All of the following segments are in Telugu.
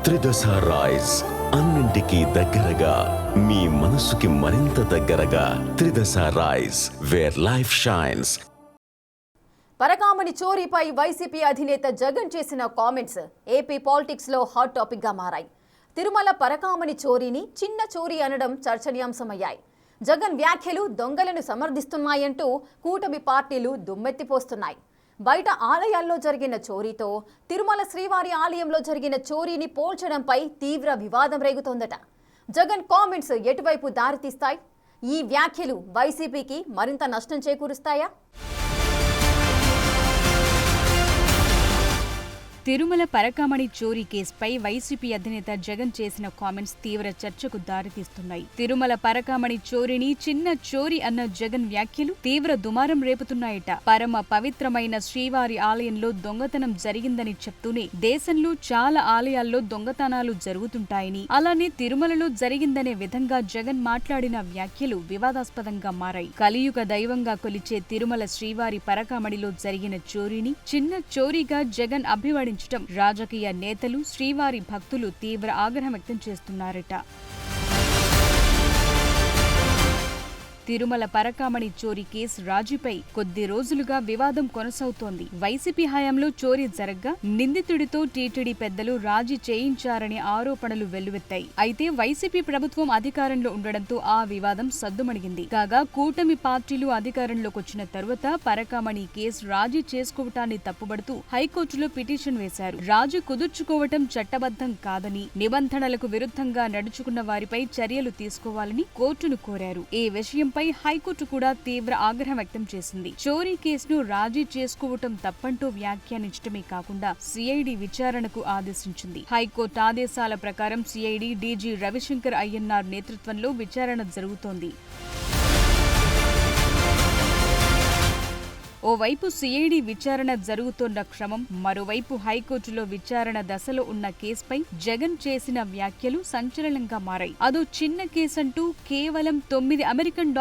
త్రిదశ రైస్, అన్నింటికీ దగ్గరగా మీ మనసుకి మరింత దగ్గరగా. త్రిదశ rise, where life shines. Parakamani చోరీపై వైసీపీ అధినేత జగన్ చేసిన కామెంట్స్ ఏపీ పాలిటిక్స్ లో హాట్ టాపిక్ గా మారాయి. తిరుమల పరకామణి చోరీని చిన్న చోరీ అనడం చర్చనీయాంశమయ్యాయి. జగన్ వ్యాఖ్యలు దొంగలను సమర్థిస్తున్నాయంటూ కూటమి పార్టీలు దుమ్మెత్తిపోస్తున్నాయి. బయట ఆలయాల్లో జరిగిన చోరీతో తిరుమల శ్రీవారి ఆలయంలో జరిగిన చోరీని పోల్చడంపై తీవ్ర వివాదం రేగుతోందట. జగన్ కామెంట్స్ ఎటువైపు దారితీస్తాయి? ఈ వ్యాఖ్యలు వైసీపీకి మరింత నష్టం చేకూరుస్తాయా? తిరుమల పరకామణి చోరీ కేసుపై వైసీపీ అధినేత జగన్ చేసిన కామెంట్స్ తీవ్ర చర్చకు దారితీస్తున్నాయి. తిరుమల పరకామణి చోరీని చిన్న చోరీ అన్న జగన్ వ్యాఖ్యలు తీవ్ర దుమారం రేపుతున్నాయట. పరమ పవిత్రమైన శ్రీవారి ఆలయంలో దొంగతనం జరిగిందని చెప్తూనే దేశంలో చాలా ఆలయాల్లో దొంగతనాలు జరుగుతుంటాయని, అలానే తిరుమలలో జరిగిందనే విధంగా జగన్ మాట్లాడిన వ్యాఖ్యలు వివాదాస్పదంగా మారాయి. కలియుగ దైవంగా కొలిచే తిరుమల శ్రీవారి పరకామణిలో జరిగిన చోరీని చిన్న చోరీగా జగన్ అభివర్ణించారు. రాజకీయ నేతలు, శ్రీవారి భక్తులు తీవ్ర ఆగ్రహం వ్యక్తం చేస్తున్నారట. తిరుమల పరకామణి చోరీ కేసు రాజీపై కొద్ది రోజులుగా వివాదం కొనసాగుతోంది. వైసీపీ హయాంలో చోరీ జరగ్గా నిందితుడితో టీటీడీ పెద్దలు రాజీ చేయించారనే ఆరోపణలు వెల్లువెత్తాయి. అయితే వైసీపీ ప్రభుత్వం అధికారంలో ఉండడంతో ఆ వివాదం సద్దుమణిగింది. కాగా కూటమి పార్టీలు అధికారంలోకి వచ్చిన తరువాత పరకామణి కేసు రాజీ చేసుకోవటాన్ని తప్పుబడుతూ హైకోర్టులో పిటిషన్ వేశారు. రాజీ కుదుర్చుకోవటం చట్టబద్ధం కాదని, నిబంధనలకు విరుద్ధంగా నడుచుకున్న వారిపై చర్యలు తీసుకోవాలని కోర్టును కోరారు. ఈ విషయం హైకోర్టు కూడా తీవ్ర ఆగ్రహం వ్యక్తం చేసింది. చోరీ కేసును రాజీ చేసుకోవటం తప్పంటూ వ్యాఖ్యానించడమే కాకుండా సిఐడి విచారణకు ఆదేశించింది. హైకోర్టు ఆదేశాల ప్రకారం సిఐడి డీజీ రవిశంకర్ అయ్యన్నార్ నేతృత్వంలో విచారణ జరుగుతోంది. ఓవైపు సిఐడి విచారణ జరుగుతున్న క్రమం, మరోవైపు హైకోర్టులో విచారణ దశలో ఉన్న కేసుపై జగన్ చేసిన వ్యాఖ్యలు సంచలనంగా మారాయి. అదో చిన్న కేసంటూ కేవలం $9 అమెరికన్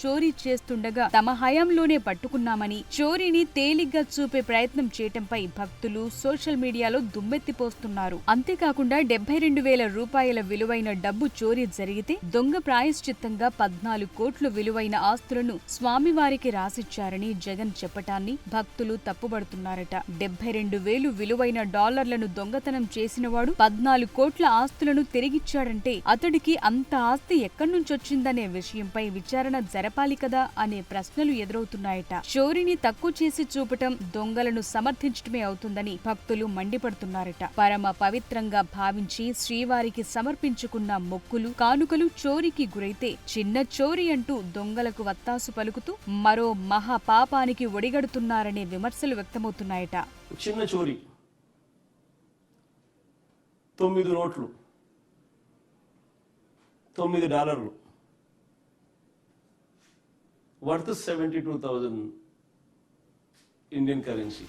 చోరీ చేస్తుండగా తమ హయాంలోనే పట్టుకున్నామని, చోరీని తేలిగ్గా చూపే ప్రయత్నం చేయటంపై భక్తులు సోషల్ మీడియాలో దుమ్మెత్తిపోస్తున్నారు. అంతేకాకుండా $72,000 విలువైన డబ్బు చోరీ జరిగితే దొంగ ప్రాయశ్చిత్తంగా 14 కోట్లు విలువైన ఆస్తులను స్వామివారికి రాసిచ్చారని జగన్ చెప్పటాన్ని భక్తులు తప్పుబడుతున్నారట. 72,000 విలువైన డాలర్లను దొంగతనం చేసినవాడు 14 కోట్ల ఆస్తులను తిరిగిచ్చాడంటే అతడికి అంత ఆస్తి ఎక్కడ్నుంచొచ్చిందనే విషయంపై విచారణ జరపాలి కదా అనే ప్రశ్నలు ఎదురవుతున్నాయట. చోరీని తక్కువ చేసి చూపటం దొంగలను సమర్థించటమే అవుతుందని భక్తులు మండిపడుతున్నారట. పరమ పవిత్రంగా భావించి శ్రీవారికి సమర్పించుకున్న మొక్కులు, కానుకలు చోరీకి గురైతే చిన్న చోరీ అంటూ దొంగలకు వత్తాసు పలుకుతూ మరో మహాపాపానికి ఒడిగడుతున్నారనే విమర్శలు వ్యక్తమవుతున్నాయట. చిన్న చోరీ, 9 నోట్లు, $9 వర్త్ 72,000 ఇండియన్ కరెన్సీ.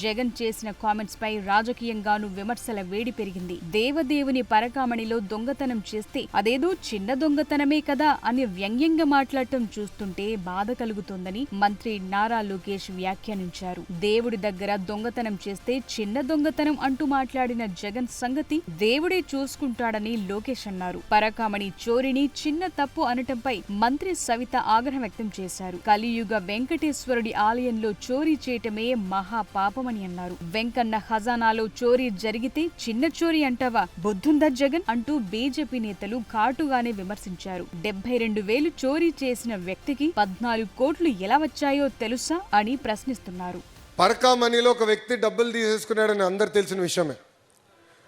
జగన్ చేసిన కామెంట్స్ పై రాజకీయంగానూ విమర్శల వేడి పెరిగింది. దేవదేవుని పరకామణిలో దొంగతనం చేస్తే అదేదో చిన్న దొంగతనమే కదా అని వ్యంగ్యంగా మాట్లాడటం చూస్తుంటే బాధ కలుగుతోందని మంత్రి నారా లోకేష్ వ్యాఖ్యానించారు. దేవుడి దగ్గర దొంగతనం చేస్తే చిన్న దొంగతనం అంటూ మాట్లాడిన జగన్ సంగతి దేవుడే చూసుకుంటాడని లోకేష్ అన్నారు. పరకామణి చోరీని చిన్న తప్పు అనటంపై మంత్రి సవిత ఆగ్రహం వ్యక్తం చేశారు. కలియుగ వెంకటేశ్వరుడి ఆలయంలో చోరీ చేయటమే మహాపాప అని అన్నారు. వెంకన్న ఖజానాలో చోరీ జరిగితే చిన్న చోరీ అంటావా, బుద్ధుందా జగన్ అంటూ బీజేపీ నేతలు ఘాటుగానే విమర్శించారు. 72,000 చోరీ చేసిన వ్యక్తికి 14 కోట్లు ఎలా వచ్చాయో తెలుసా అని ప్రశ్నిస్తున్నారు. పరకామణిలో ఒక వ్యక్తి డబ్బులు తీసేసుకున్నాడని అందరు తెలిసిన విషయమే.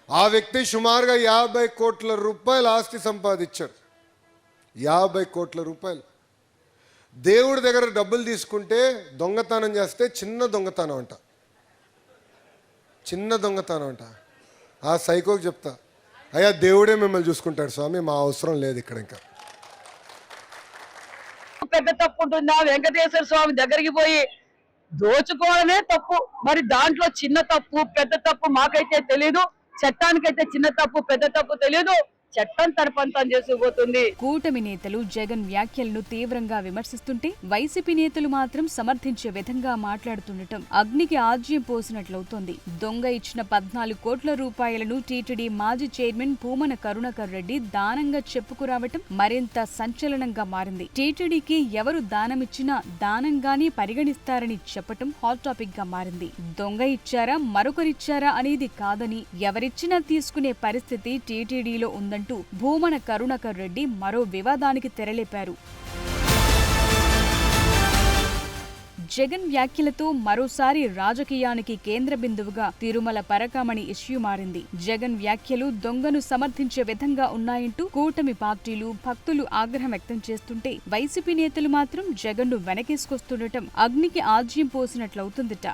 ఆ వ్యక్తి సుమారుగా 50 కోట్ల రూపాయలు ఆస్తి సంపాదించాడు. 50 కోట్ల రూపాయలు. దేవుడి దగ్గర డబ్బులు తీసుకుంటే దొంగతనం చేస్తే చిన్న దొంగతనం అంట. చిన్న దొంగతనం అంట. ఆ సైకోకి చెప్తా, అయ్యా దేవుడే మిమ్మల్ని చూసుకుంటాడు స్వామి, మా అవసరం లేదు ఇక్కడ. ఇంకా పెద్ద తప్పు ఉంటుందా? వెంకటేశ్వర స్వామి దగ్గరికి పోయి దోచుకోవడమే తప్పు. మరి దాంట్లో చిన్న తప్పు పెద్ద తప్పు మాకైతే తెలీదు. చట్టానికైతే చిన్న తప్పు పెద్ద తప్పు తెలీదు. చట్టం తన పని తను చేసుకుపోతుంది. కూటమి నేతలు జగన్ వ్యాఖ్యలను తీవ్రంగా విమర్శిస్తుంటే వైసీపీ నేతలు మాత్రం సమర్థించే విధంగా మాట్లాడుతుండటం అగ్నికి ఆజ్యం పోసినట్లవుతోంది. దొంగ ఇచ్చిన 14 కోట్ల రూపాయలను టీటీడీ మాజీ చైర్మన్ భూమన కరుణాకర్ రెడ్డి దానంగా చెప్పుకురావటం మరింత సంచలనంగా మారింది. టీటీడీకి ఎవరు దానమిచ్చినా దానంగానే పరిగణిస్తారని చెప్పటం హాట్ టాపిక్ గా మారింది. దొంగ ఇచ్చారా మరొకరిచ్చారా అనేది కాదని ఎవరిచ్చినా తీసుకునే పరిస్థితి టీటీడీలో ఉందంటూ భూమన కరుణాకర్ రెడ్డి మరో వివాదానికి తెరలేపారు. జగన్ వ్యాఖ్యలతో మరోసారి రాజకీయానికి కేంద్ర బిందువుగా తిరుమల పరకామణి ఇష్యూ మారింది. జగన్ వ్యాఖ్యలు దొంగను సమర్థించే విధంగా ఉన్నాయంటూ కూటమి పార్టీలు, భక్తులు ఆగ్రహం వ్యక్తం చేస్తుంటే వైసీపీ నేతలు మాత్రం జగన్ను వెనకేసుకొస్తుండటం అగ్నికి ఆజ్యం పోసినట్లవుతుందట.